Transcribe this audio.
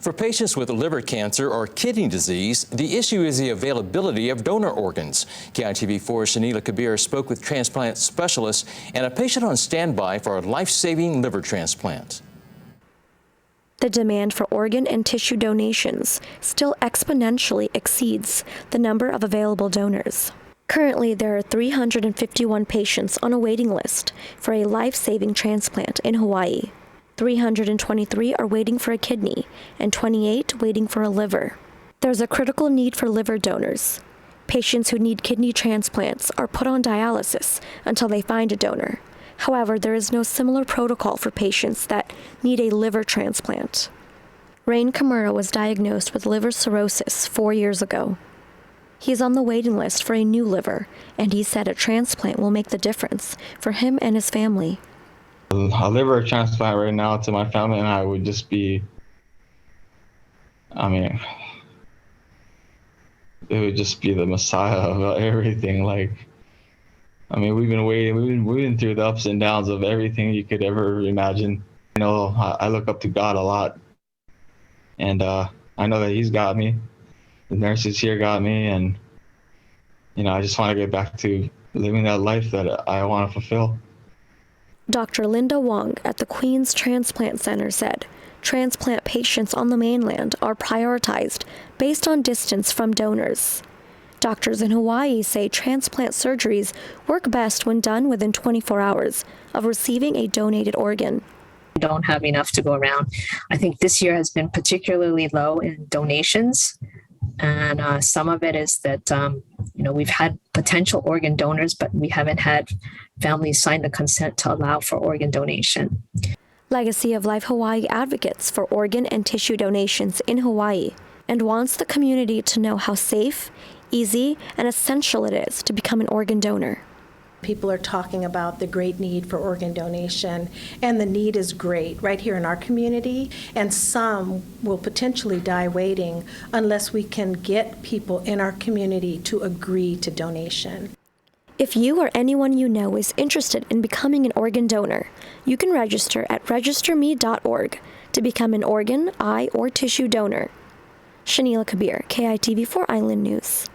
For patients with liver cancer or kidney disease, the issue is the availability of donor organs. KITV4's Shanila Kabir spoke with transplant specialists and a patient on standby for a life-saving liver transplant. The demand for organ and tissue donations still exponentially exceeds the number of available donors. Currently, there are 351 patients on a waiting list for a life-saving transplant in Hawaii. 323 are waiting for a kidney and 28 waiting for a liver. There's a critical need for liver donors. Patients who need kidney transplants are put on dialysis until they find a donor. However, there is no similar protocol for patients that need a liver transplant. Rain Kimura was diagnosed with liver cirrhosis 4 years ago. He's on the waiting list for a new liver, and he said a transplant will make the difference for him and his family. A liver transplant right now to my family and I would just be, it would just be the messiah of everything. We've been waiting, we've been through the ups and downs of everything you could ever imagine. I look up to God a lot, and I know that He's got me. The nurses here got me, and I just want to get back to living that life that I want to fulfill. Dr. Linda Wong at the Queens Transplant Center said transplant patients on the mainland are prioritized based on distance from donors. Doctors in Hawaii say transplant surgeries work best when done within 24 hours of receiving a donated organ. We don't have enough to go around. I think this year has been particularly low in donations. And some of it is that, we've had potential organ donors, but we haven't had families sign the consent to allow for organ donation. Legacy of Life Hawaii advocates for organ and tissue donations in Hawaii and wants the community to know how safe, easy, and essential it is to become an organ donor. People are talking about the great need for organ donation, and the need is great right here in our community, and some will potentially die waiting unless we can get people in our community to agree to donation. If you or anyone you know is interested in becoming an organ donor, you can register at registerme.org to become an organ, eye, or tissue donor. Shanila Kabir, KITV4 Island News.